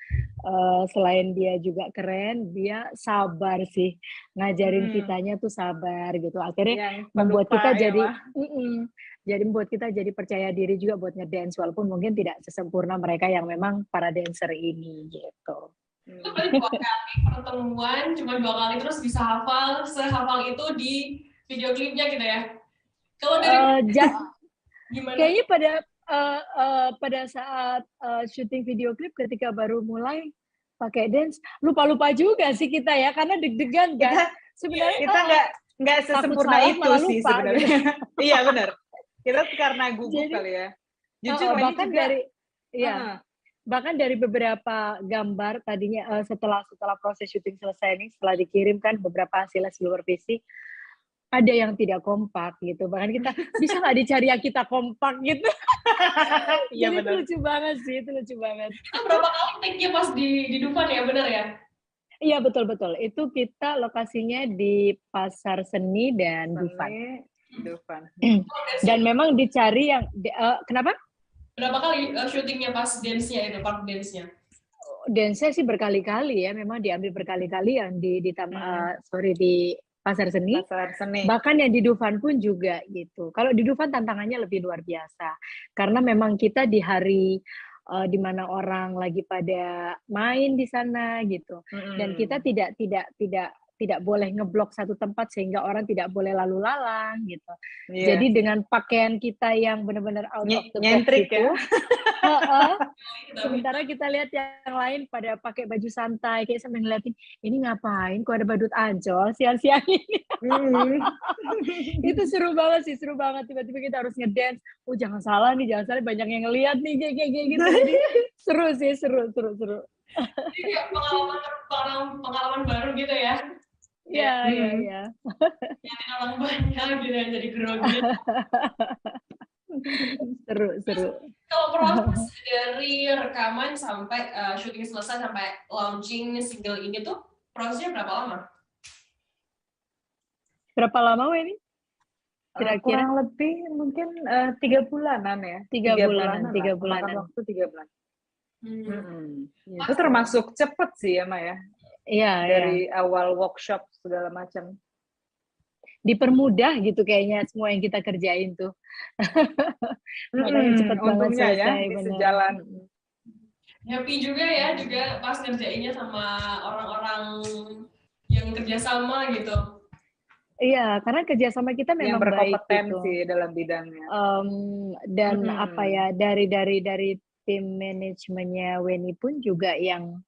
selain dia juga keren, dia sabar sih. Ngajarin kitanya tuh sabar gitu. Akhirnya membuat kita jadi membuat kita jadi percaya diri juga buat ngedance, walaupun mungkin tidak sesempurna mereka yang memang para dancer ini gitu. Itu berarti 2 kali pertemuan, cuma 2 kali terus bisa sehafal itu di video klipnya gitu ya? Kalau dari gimana? Kayaknya pada saat syuting video klip ketika baru mulai pakai dance, lupa juga sih kita ya, karena deg-degan kan. Sebenarnya kita nggak sesempurna itu sih sebenarnya. Gitu. Iya benar. Kita karena gugup kali ya. Jujur bahkan dari beberapa gambar tadinya setelah proses syuting selesai nih, setelah dikirimkan beberapa hasilnya supervisi, ada yang tidak kompak gitu. Bahkan kita bisa nggak dicari yang kita kompak gitu. Iya, jadi itu lucu banget sih, itu lucu banget. Itu berapa kali take-nya pas di Dufan ya, benar ya? Iya, betul. Itu kita lokasinya di Pasar Seni dan Dufan. Dan memang dicari yang kenapa? Berapa kali syutingnya pas dance-nya itu, part dance-nya? dance sih berkali-kali ya, memang diambil berkali-kali yang di Pasar Seni. Pasar Seni. Bahkan yang di Dufan pun juga gitu. Kalau di Dufan tantangannya lebih luar biasa. Karena memang kita di hari di mana orang lagi pada main di sana gitu. Dan kita tidak boleh ngeblok satu tempat sehingga orang tidak boleh lalu lalang gitu. Iya. Jadi dengan pakaian kita yang benar-benar out of the box Nyentrik itu, ya. sementara kita lihat yang lain pada pakai baju santai, kayak sambil ngeliatin, ini ngapain? Kok ada badut Ancol siang-siang ini? Itu seru banget sih, seru banget. Tiba-tiba kita harus ngedance. Oh jangan salah nih, banyak yang ngeliat nih kayak gitu. Jadi seru sih, seru. Jadi kayak pengalaman baru gitu ya. Iya. Liatin orang banyak gitu yang jadi grogi. Seru. Kalau proses dari rekaman sampai syuting selesai sampai launching single ini tuh prosesnya berapa lama? Berapa lama ini? Kira-kira kurang lebih mungkin 3 bulanan ya. 3 bulanan. Makan waktu 3 bulan. Itu termasuk cepet sih ya Maya. Iya. Dari awal workshop segala macam. Dipermudah gitu kayaknya semua yang kita kerjain tuh. Makanya cepet banget untungnya selesai. Ya, bisa jalan. Happy juga ya, juga pas ngerjainnya sama orang-orang yang kerjasama gitu. Iya, karena kerjasama kita memang yang berkompetensi baik gitu. dalam bidangnya. Dan apa ya, dari tim manajemennya Weni pun juga yang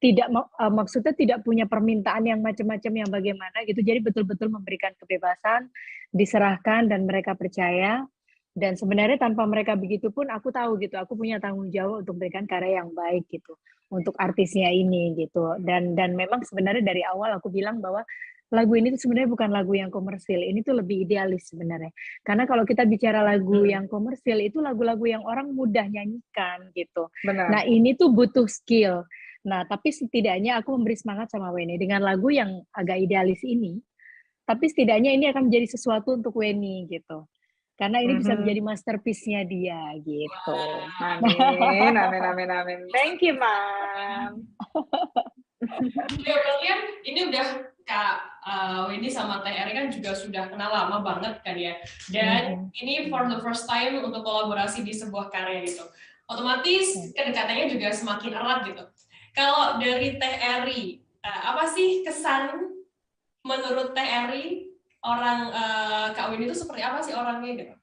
tidak maksudnya tidak punya permintaan yang macam-macam yang bagaimana gitu. Jadi betul-betul memberikan kebebasan, diserahkan dan mereka percaya. Dan sebenarnya tanpa mereka begitu pun aku tahu gitu, aku punya tanggung jawab untuk memberikan karya yang baik gitu untuk artisnya ini gitu. Dan memang sebenarnya dari awal aku bilang bahwa lagu ini tuh sebenarnya bukan lagu yang komersil, ini tuh lebih idealis sebenarnya. Karena kalau kita bicara lagu yang komersil itu lagu-lagu yang orang mudah nyanyikan gitu. Benar. Nah ini tuh butuh skill. Nah, tapi setidaknya aku memberi semangat sama Weni dengan lagu yang agak idealis ini. Tapi setidaknya ini akan menjadi sesuatu untuk Weni gitu. Karena ini bisa menjadi masterpiece-nya dia gitu. Amin. Thank you, Mam. Ya, berarti kan ini udah Kak Weni sama Teh Eri kan juga sudah kenal lama banget kan ya. Dan ini for the first time untuk kolaborasi di sebuah karya gitu. Otomatis kedekatannya juga semakin erat gitu. Kalau dari Teh Eri, apa sih kesan menurut Teh Eri orang Kak Weni itu seperti apa sih orangnya gitu?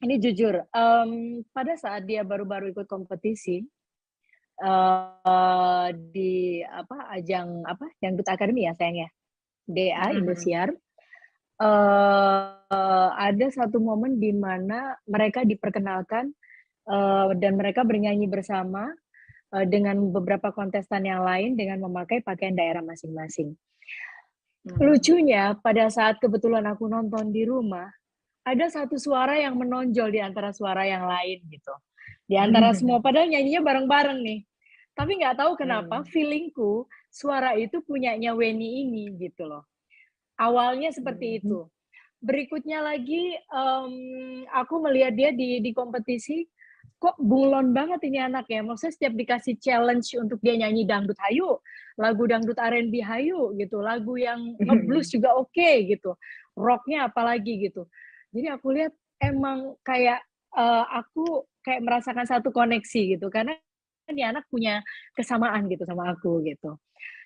Ini jujur, pada saat dia baru-baru ikut kompetisi di ajang Dangdut Academy ya sayangnya, DA Indosiar, ada satu momen di mana mereka diperkenalkan dan mereka bernyanyi bersama dengan beberapa kontestan yang lain dengan memakai pakaian daerah masing-masing. Lucunya pada saat kebetulan aku nonton di rumah, ada satu suara yang menonjol di antara suara yang lain gitu. Di antara semua, padahal nyanyinya bareng-bareng nih. Tapi nggak tahu kenapa feelingku suara itu punyanya Weni ini gitu loh. Awalnya seperti itu. Berikutnya lagi aku melihat dia di kompetisi, kok bunglon banget ini anaknya. Maksudnya setiap dikasih challenge untuk dia nyanyi dangdut hayu, lagu dangdut R&B hayu gitu, lagu yang ngeblues juga oke gitu, rocknya apalagi gitu. Jadi aku lihat emang kayak aku kayak merasakan satu koneksi gitu, karena ini anak punya kesamaan gitu sama aku gitu.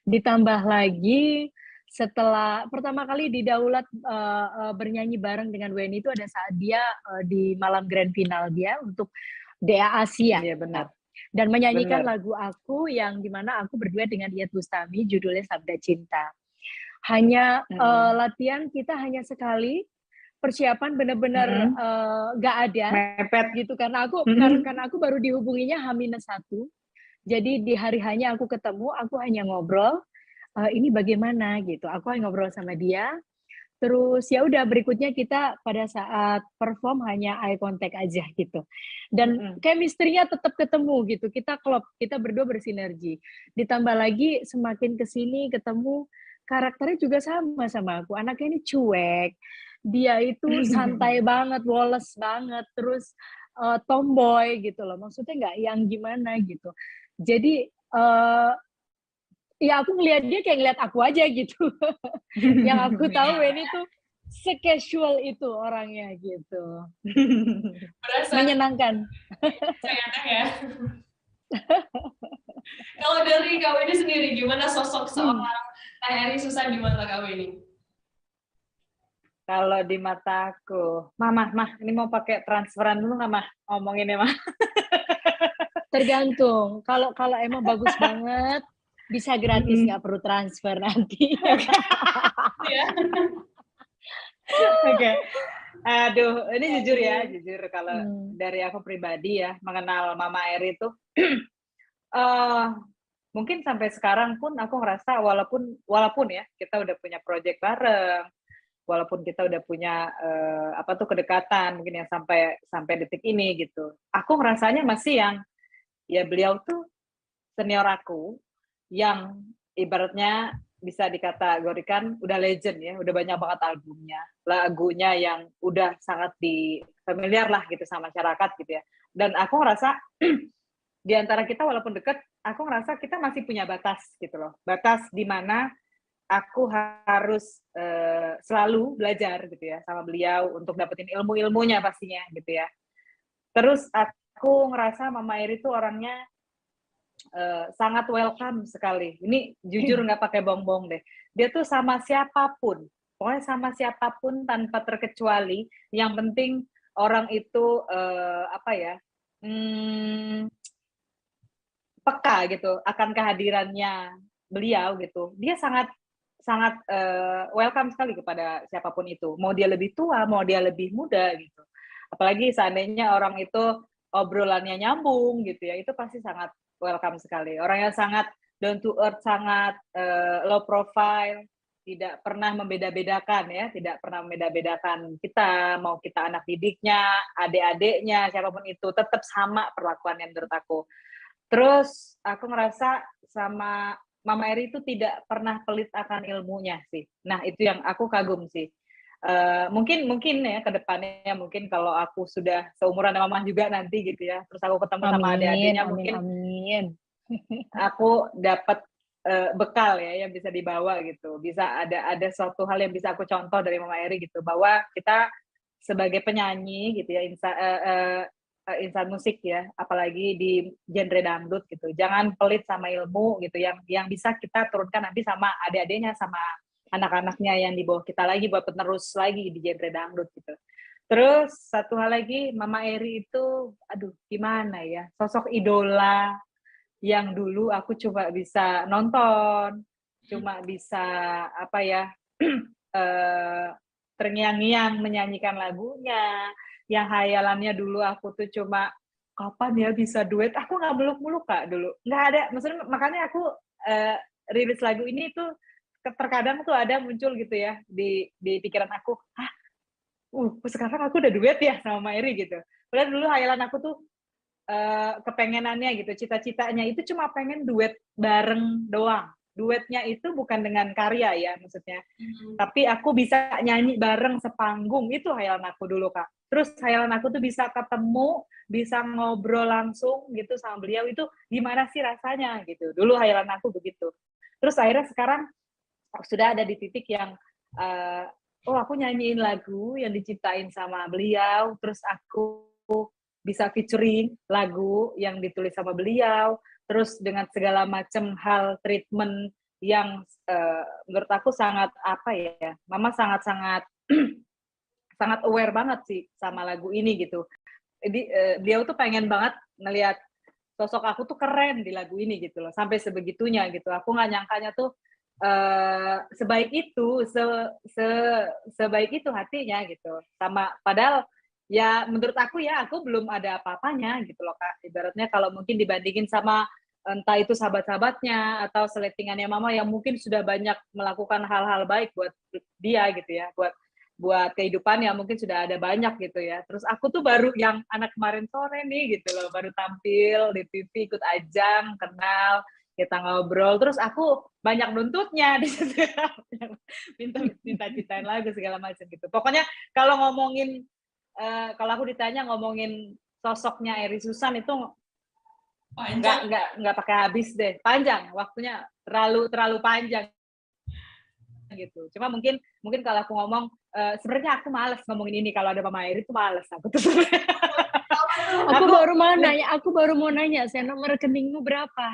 Ditambah lagi setelah pertama kali di Daulat bernyanyi bareng dengan Weni itu ada saat dia di malam grand final dia untuk DA Asia. Iya benar. Dan menyanyikan lagu aku yang dimana aku berduet dengan Iyeth Bustami, judulnya Sabda Cinta. Hanya latihan kita hanya sekali, persiapan benar-benar gak ada, mepet gitu karena aku baru dihubunginya H-1. Jadi di hari hanya aku ketemu, aku hanya ngobrol, ini bagaimana gitu. Aku hanya ngobrol sama dia. Terus ya udah berikutnya kita pada saat perform hanya eye contact aja gitu. Dan chemistry-nya tetap ketemu gitu. Kita klop, kita berdua bersinergi. Ditambah lagi semakin kesini ketemu karakternya juga sama aku. Anaknya ini cuek. Dia itu santai banget, woles banget. Terus tomboy gitu loh, maksudnya nggak yang gimana gitu. Jadi, ya aku ngelihat dia kayak ngelihat aku aja gitu. Yang aku tahu Iya. Weni tuh se-casual itu orangnya gitu. Berasa Menyenangkan. sayang ya. Kalau dari Kak Weni sendiri, gimana sosok seorang Teh Eri Susan di mata Kak Weni? Kalau di mataku, Mah, ini mau pakai transferan dulu nggak, Mah? Ngomonginnya, Mah. Tergantung. Kalau emang bagus banget, bisa gratis, nggak perlu transfer nanti. Ya. Oke. Aduh, ini jujur kalau dari aku pribadi ya, mengenal Mama Eri itu, mungkin sampai sekarang pun aku ngerasa walaupun ya kita udah punya project bareng, walaupun kita udah punya kedekatan mungkin yang sampai detik ini gitu. Aku ngerasanya masih yang ya beliau tuh senior aku yang ibaratnya bisa dikategorikan udah legend ya, udah banyak banget albumnya, lagunya yang udah sangat familiar lah gitu sama masyarakat gitu ya. Dan aku ngerasa di antara kita walaupun deket, aku ngerasa kita masih punya batas gitu loh. Batas di mana aku harus selalu belajar gitu ya sama beliau untuk dapetin ilmu-ilmunya pastinya gitu ya. Terus aku ngerasa Mama Eri itu orangnya sangat welcome sekali. Ini jujur nggak pakai bohong-bohong deh. Dia tuh sama siapapun, pokoknya sama siapapun tanpa terkecuali. Yang penting orang itu peka gitu akan kehadirannya beliau gitu. Dia sangat welcome sekali kepada siapapun itu. Mau dia lebih tua, mau dia lebih muda gitu. Apalagi seandainya orang itu obrolannya nyambung gitu ya, itu pasti sangat welcome sekali. Orang yang sangat down to earth, sangat low profile, tidak pernah membeda-bedakan ya, tidak pernah membeda-bedakan kita, mau kita anak didiknya, adik-adiknya, siapapun itu, tetap sama perlakuannya menurut aku. Terus aku ngerasa sama Mama Eri itu tidak pernah pelit akan ilmunya sih. Nah itu yang aku kagum sih. Mungkin ya ke depannya mungkin kalau aku sudah seumuran sama Mama juga nanti gitu ya. Terus aku ketemu sama adik-adiknya mungkin aku dapat bekal ya yang bisa dibawa gitu. Bisa ada suatu hal yang bisa aku contoh dari Mama Eri gitu bahwa kita sebagai penyanyi gitu ya insan musik ya, apalagi di genre dangdut gitu. Jangan pelit sama ilmu gitu yang bisa kita turunkan nanti sama adik-adiknya, sama anak-anaknya yang di bawah kita lagi buat penerus lagi di genre dangdut gitu. Terus satu hal lagi, Mama Eri itu, aduh gimana ya, sosok idola yang dulu aku cuma bisa nonton, cuma bisa terngiang-ngiang menyanyikan lagunya, yang hayalannya dulu aku tuh cuma kapan ya bisa duet, aku nggak muluk-muluk Kak dulu, nggak ada, maksudnya makanya aku rilis lagu ini tuh terkadang tuh ada muncul gitu ya di pikiran aku, sekarang aku udah duet ya sama Eri gitu. Padahal dulu hayalan aku tuh kepengenannya gitu, cita-citanya itu cuma pengen duet bareng doang. Duetnya itu bukan dengan karya ya maksudnya, tapi aku bisa nyanyi bareng sepanggung, itu hayalan aku dulu Kak. Terus hayalan aku tuh bisa ketemu, bisa ngobrol langsung gitu sama beliau, itu gimana sih rasanya gitu. Dulu hayalan aku begitu. Terus akhirnya sekarang sudah ada di titik yang aku nyanyiin lagu yang diciptain sama beliau, terus aku bisa featuring lagu yang ditulis sama beliau, terus dengan segala macam hal treatment yang menurut aku sangat Mama sangat sangat aware banget sih sama lagu ini gitu. Jadi beliau tuh pengen banget ngelihat sosok aku tuh keren di lagu ini gitu loh, sampai sebegitunya gitu. Aku nggak nyangkanya tuh sebaik itu, sebaik itu hatinya gitu. Sama padahal ya menurut aku ya aku belum ada apa-apanya gitu loh Kak. Ibaratnya kalau mungkin dibandingin sama entah itu sahabat-sahabatnya atau seletingannya Mama yang mungkin sudah banyak melakukan hal-hal baik buat dia gitu ya, buat kehidupannya mungkin sudah ada banyak gitu ya. Terus aku tuh baru yang anak kemarin sore nih gitu loh, baru tampil di TV, ikut ajang, kenal, kita ngobrol, terus aku banyak nuntutnya di situ, minta-mintain lagu segala macam gitu. Pokoknya kalau ngomongin, kalau aku ditanya ngomongin sosoknya Eri Susan itu Panjang. nggak pakai habis deh, panjang, waktunya terlalu panjang gitu. Cuma mungkin kalau aku ngomong, sebenarnya aku males ngomongin ini kalau ada Mama Eri tuh males aku tuh sebenarnya. Aku baru mau nanya, saya nomor rekeningmu berapa?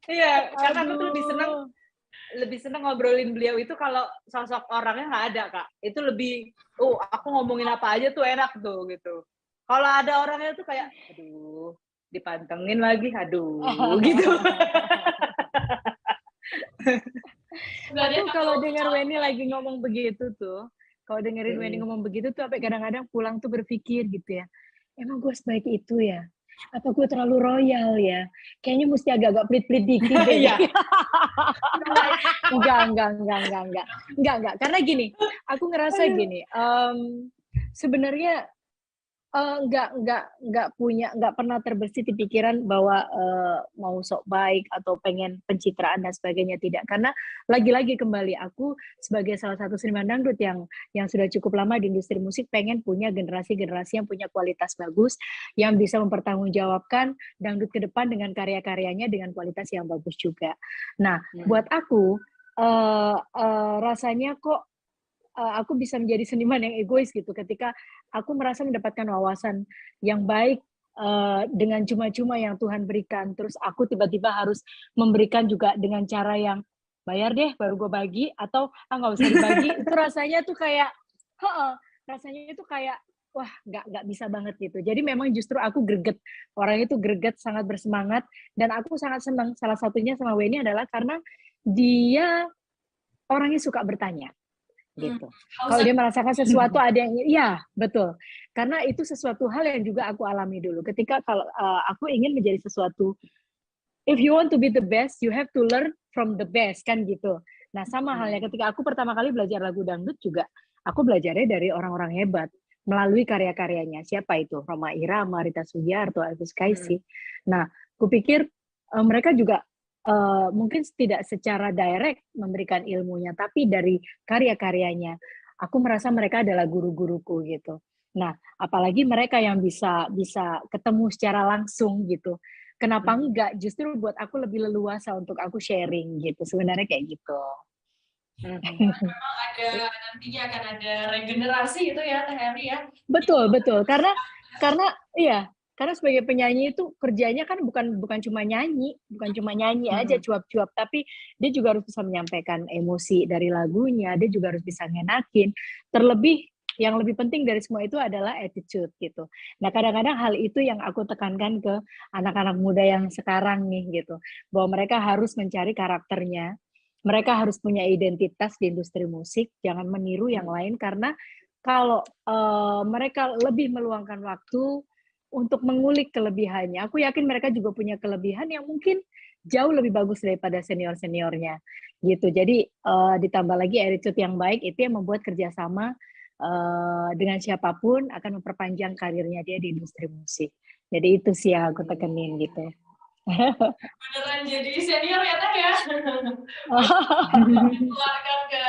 Iya, karena aku tuh lebih seneng ngobrolin beliau itu kalau sosok orangnya nggak ada, Kak. Itu lebih, aku ngomongin apa aja tuh enak tuh gitu. Kalau ada orangnya tuh kayak, aduh, dipantengin lagi, aduh, gitu. Aku kalau dengar Weni lagi ngomong begitu tuh, kalau dengerin Weni ngomong begitu tuh, sampai kadang-kadang pulang tuh berpikir gitu ya, emang gue sebaik itu ya? Apa gue terlalu royal ya? Kayaknya mesti agak-agak pelit-pelit dikit deh. Iya. Enggak. Karena gini, aku ngerasa gini, sebenarnya nggak pernah terbersit di pikiran bahwa mau sok baik atau pengen pencitraan dan sebagainya, tidak. Karena lagi-lagi kembali aku sebagai salah satu seniman dangdut yang sudah cukup lama di industri musik, pengen punya generasi-generasi yang punya kualitas bagus, yang bisa mempertanggungjawabkan dangdut ke depan dengan karya-karyanya dengan kualitas yang bagus juga. Nah, buat aku rasanya kok aku bisa menjadi seniman yang egois gitu ketika aku merasa mendapatkan wawasan yang baik dengan cuma-cuma yang Tuhan berikan, terus aku tiba-tiba harus memberikan juga dengan cara yang bayar deh baru gue bagi, atau nggak usah dibagi. Itu rasanya tuh kayak rasanya itu kayak wah nggak bisa banget gitu. Jadi memang justru aku greget, orang itu greget, sangat bersemangat, dan aku sangat senang salah satunya sama Weni adalah karena dia orangnya suka bertanya gitu. Kalau dia merasakan sesuatu ada yang, ya betul. Karena itu sesuatu hal yang juga aku alami dulu. Ketika kalau aku ingin menjadi sesuatu, if you want to be the best, you have to learn from the best, kan gitu. Nah sama halnya ketika aku pertama kali belajar lagu dangdut juga, aku belajarnya dari orang-orang hebat melalui karya-karyanya. Siapa itu? Rhoma Irama, Rita Sugiarto, Elvis Kaisi. Nah, kupikir mereka juga mungkin tidak secara direct memberikan ilmunya, tapi dari karya-karyanya, aku merasa mereka adalah guru-guruku gitu. Nah, apalagi mereka yang bisa ketemu secara langsung gitu. Kenapa enggak? Justru buat aku lebih leluasa untuk aku sharing gitu. Sebenarnya kayak gitu. Memang nantinya akan ada regenerasi itu ya, Teh Heri ya. Betul. Karena sebagai penyanyi itu kerjanya kan bukan cuma nyanyi aja cuap-cuap, tapi dia juga harus bisa menyampaikan emosi dari lagunya, dia juga harus bisa ngenakin. Terlebih yang lebih penting dari semua itu adalah attitude gitu. Nah, kadang-kadang hal itu yang aku tekankan ke anak-anak muda yang sekarang nih gitu, bahwa mereka harus mencari karakternya, mereka harus punya identitas di industri musik, jangan meniru yang lain, karena kalau mereka lebih meluangkan waktu untuk mengulik kelebihannya, aku yakin mereka juga punya kelebihan yang mungkin jauh lebih bagus daripada senior-seniornya gitu. Jadi ditambah lagi attitude yang baik, itu yang membuat kerjasama dengan siapapun akan memperpanjang karirnya dia di industri musik. Jadi itu sih yang aku tekenin gitu. Beneran jadi senior ya Teh ya. Keluarkan ke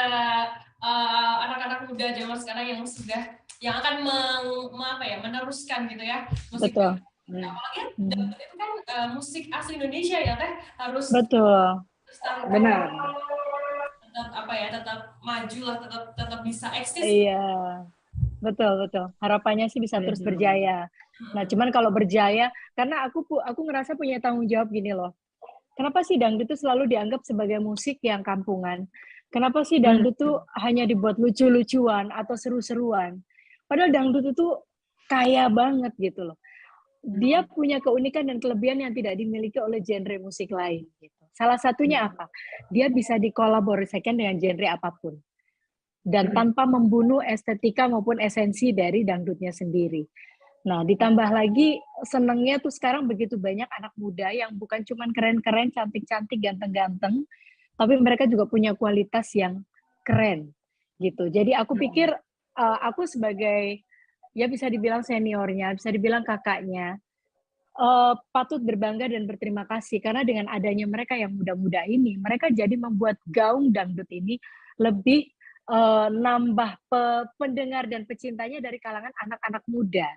anak-anak muda zaman sekarang yang akan meneruskan gitu ya musik. Betul. Apalagi dangdut itu kan musik asli Indonesia ya Teh, harus betul. Benar. Tetap maju lah, tetap bisa eksis. Iya. Betul. Harapannya sih bisa terus berjaya. Nah, cuman kalau berjaya, karena aku ngerasa punya tanggung jawab gini loh. Kenapa sih dangdut itu selalu dianggap sebagai musik yang kampungan? Kenapa sih dangdut itu hanya dibuat lucu-lucuan atau seru-seruan? Padahal dangdut itu kaya banget gitu loh. Dia punya keunikan dan kelebihan yang tidak dimiliki oleh genre musik lain. Gitu. Salah satunya apa? Dia bisa dikolaborasikan dengan genre apapun. Dan tanpa membunuh estetika maupun esensi dari dangdutnya sendiri. Nah, ditambah lagi senengnya tuh sekarang begitu banyak anak muda yang bukan cuma keren-keren, cantik-cantik, ganteng-ganteng, tapi mereka juga punya kualitas yang keren gitu. Jadi aku pikir aku sebagai ya bisa dibilang seniornya, bisa dibilang kakaknya, patut berbangga dan berterima kasih karena dengan adanya mereka yang muda-muda ini, mereka jadi membuat gaung dangdut ini lebih nambah pendengar dan pecintanya dari kalangan anak-anak muda,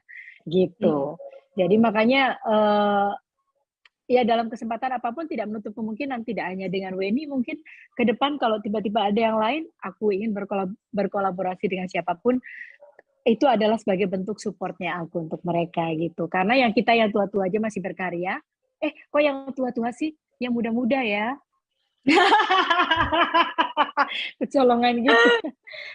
gitu. Jadi makanya, ya dalam kesempatan apapun tidak menutup kemungkinan, tidak hanya dengan Weni, mungkin ke depan kalau tiba-tiba ada yang lain, aku ingin berkolaborasi dengan siapapun, itu adalah sebagai bentuk support-nya aku untuk mereka, gitu. Karena yang kita yang tua-tua aja masih berkarya, kok yang tua-tua sih? Yang muda-muda ya? Kecolongan gitu.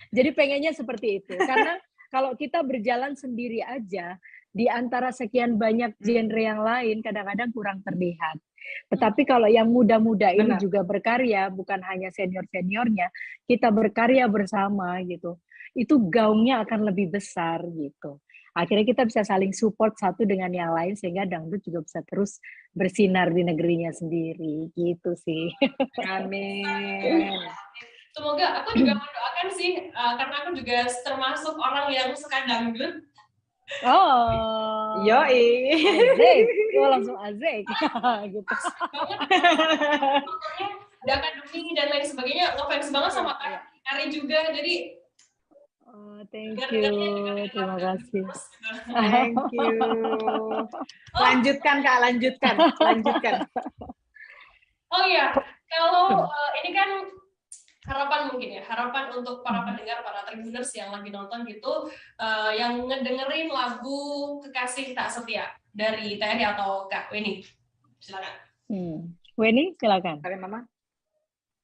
Jadi pengennya seperti itu. Karena kalau kita berjalan sendiri aja, di antara sekian banyak genre yang lain, kadang-kadang kurang terlihat. Tetapi kalau yang muda-muda ini Benar. juga berkarya, bukan hanya senior-seniornya, kita berkarya bersama gitu. Itu gaungnya akan lebih besar gitu. Akhirnya kita bisa saling support satu dengan yang lain sehingga dangdut juga bisa terus bersinar di negerinya sendiri gitu sih. Amin. Semoga, aku juga mendoakan sih, karena aku juga termasuk orang yang suka dangdut. Oh, Yoi. Azik, langsung Azik, gitu. Pokoknya The Academy dan lain sebagainya, ngefans banget sama Kak Ari juga, jadi Thank you, terima kasih. Thank you. Lanjutkan Kak, lanjutkan. Oh iya, kalau ini kan harapan mungkin ya, harapan untuk para pendengar, para Tribuners yang lagi nonton gitu, yang ngedengerin lagu Kekasih Tak Setia dari Terry atau Kak Weni. Silakan. Weni, silakan. Dari Mama.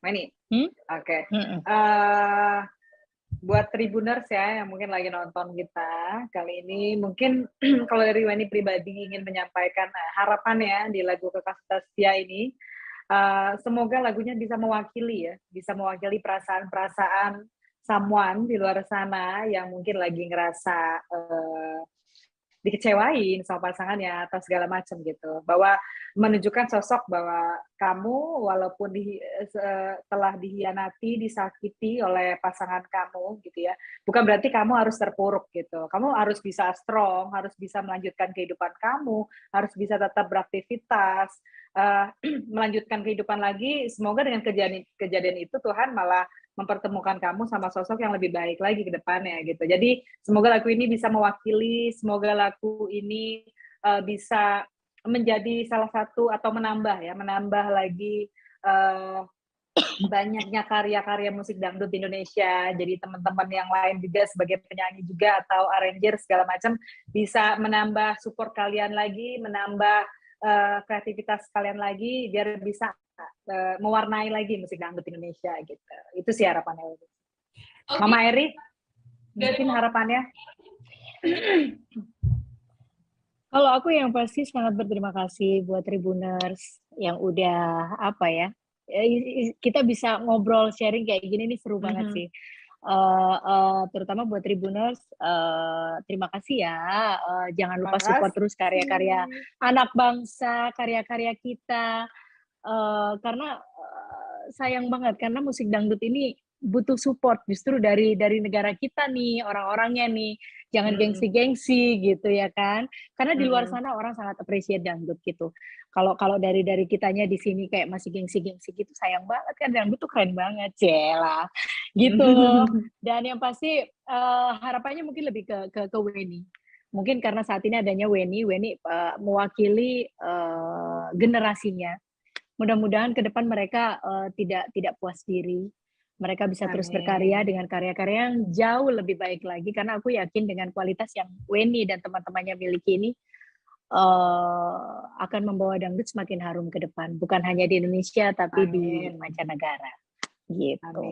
Weni. Oke. Mm-mm. Buat Tribuners ya yang mungkin lagi nonton kita kali ini, mungkin kalau dari Weni pribadi ingin menyampaikan harapan ya di lagu Kekasih Tak Setia ini, semoga lagunya bisa mewakili perasaan-perasaan someone di luar sana yang mungkin lagi ngerasa dikecewain sama pasangannya atau segala macam gitu, bahwa menunjukkan sosok bahwa kamu walaupun telah dihianati, disakiti oleh pasangan kamu gitu ya, bukan berarti kamu harus terpuruk gitu. Kamu harus bisa strong, harus bisa melanjutkan kehidupan kamu, harus bisa tetap beraktivitas, melanjutkan kehidupan lagi. Semoga dengan kejadian itu Tuhan malah mempertemukan kamu sama sosok yang lebih baik lagi ke depannya gitu. Jadi semoga lagu ini bisa mewakili, semoga lagu ini bisa menjadi salah satu atau menambah lagi banyaknya karya-karya musik dangdut di Indonesia. Jadi teman-teman yang lain juga sebagai penyanyi juga atau arranger segala macam bisa menambah support kalian lagi, menambah kreativitas kalian lagi biar bisa mewarnai lagi musik dangdut Indonesia gitu. Itu sih harapannya. Okay. Mama Eri, mungkin harapannya? Kalau aku yang pasti sangat berterima kasih buat Tribuners yang udah kita bisa ngobrol sharing kayak gini nih seru banget sih. Terutama buat Tribuners, terima kasih ya. Jangan lupa support terus karya-karya anak bangsa, karya-karya kita. Karena sayang banget karena musik dangdut ini butuh support justru dari negara kita nih, orang-orangnya nih. Jangan gengsi-gengsi gitu ya kan. Karena di luar sana orang sangat appreciate dangdut gitu. Kalau dari kitanya di sini kayak masih gengsi-gengsi gitu, sayang banget kan, dangdut tuh keren banget, Cela. Gitu. Dan yang pasti harapannya mungkin lebih ke Weni. Mungkin karena saat ini adanya Weni mewakili generasinya. Mudah-mudahan ke depan mereka tidak puas diri. Mereka bisa terus berkarya dengan karya-karya yang jauh lebih baik lagi. Karena aku yakin dengan kualitas yang Weni dan teman-temannya miliki ini akan membawa dangdut semakin harum ke depan. Bukan hanya di Indonesia, tapi di mancanegara. Gitu.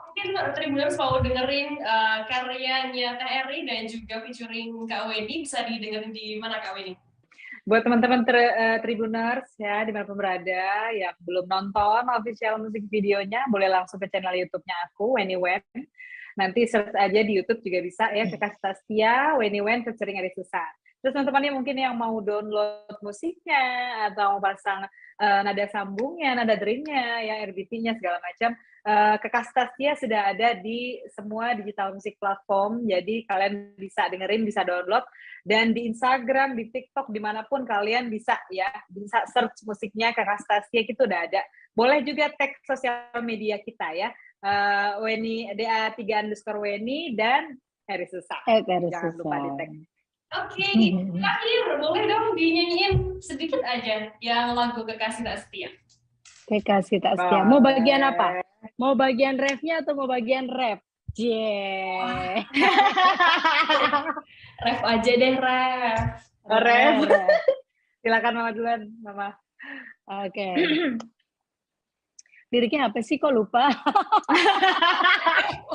Mungkin Tribuners mau dengerin karyanya Teh Eri dan juga featuring Kak Weni, bisa didengerin di mana Kak Weni? Buat teman-teman Tribuners ya dimanapun berada yang belum nonton official musik videonya, boleh langsung ke channel YouTube-nya aku, Weni Wen. Nanti search aja di YouTube juga bisa ya, Kekasih Tak Setia, Weni Wen featuring Ari Susan. Terus teman-temannya mungkin yang mau download musiknya atau pasang nada sambungnya, nada drumnya, ya RBT-nya segala macam, Kekasih Tak Setia sudah ada di semua digital musik platform. Jadi kalian bisa dengerin, bisa download. Dan di Instagram, di TikTok, dimanapun kalian bisa search musiknya Kekasih Tak Setia, itu udah ada. Boleh juga tag sosial media kita ya, Weni DA3_Weni dan Heri Susah. Jangan lupa di tag. Oke, terakhir boleh dong dinyanyiin sedikit aja yang lagu Kekasih Tak Setia. Kekasih Tak Setia. Mau bagian apa? Mau bagian refnya atau mau bagian rap? Ref aja deh, Ref. Ref. Silakan Mama duluan, Mama. Oke. Liriknya apa sih, kok lupa?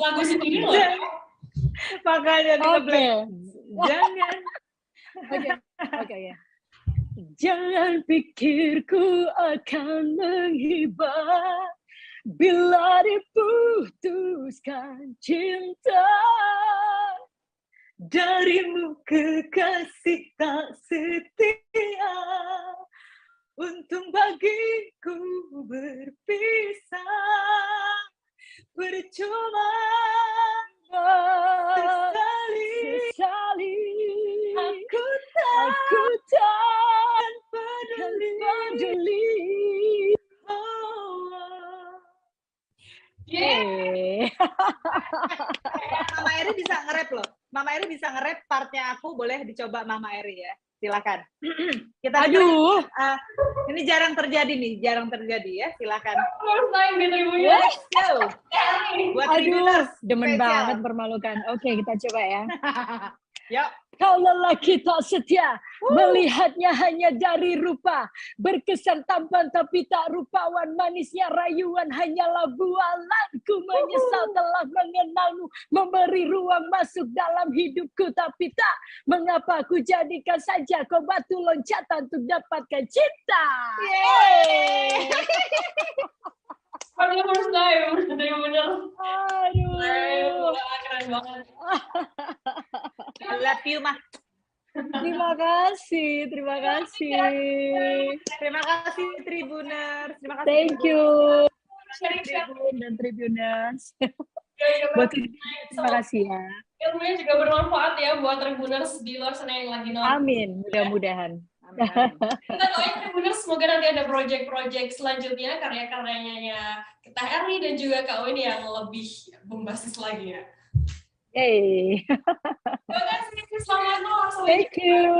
Lagu sendiri loh. Makanya Oke. Jangan. Oke. Jangan pikirku akan menghibah bila diputuskan cinta darimu, kekasih tak setia. Untung bagiku berpisah, percuma sesali aku tak peduli. Mama Eri bisa nge-rap loh. Mama Eri bisa nge-rap partnya aku, boleh dicoba Mama Eri ya. Silakan. Aduh. Ini jarang terjadi ya. Silakan. First time di Tribuners. Let's go. Buat Tribuners. Demen spesial. banget permalukan. Oke, kita coba ya. Yuk. Kau lelaki tak setia, melihatnya hanya dari rupa, berkesan tampan tapi tak rupawan, manisnya rayuan hanyalah bualanku, menyesal telah mengenalmu, memberi ruang masuk dalam hidupku, tapi tak mengapa ku jadikan saja kau batu loncatan untuk dapatkan cinta. Yeay. First time, Tribuners. Aduh. Keren banget. I love you, Mah. Terima kasih. Terima kasih Tribuners. Terima kasih. Thank you. Sharing-sharing. Tribun dan Tribuners. Buat terima kasih ya. Ilmunya juga bermanfaat ya buat Tribuners di luar sana yang lagi nonton. Amin, mudah-mudahan. Kita doain Tribuners semoga nanti ada project-project selanjutnya, karya-karyanya ya Teh Eri dan juga Kak Weni yang lebih bombastis lagi ya. Hey. Terima kasih, selamat malam. Thank you.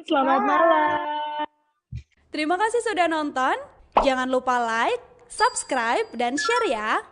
Selamat malam. Terima kasih sudah nonton. Jangan lupa like, subscribe, dan share ya.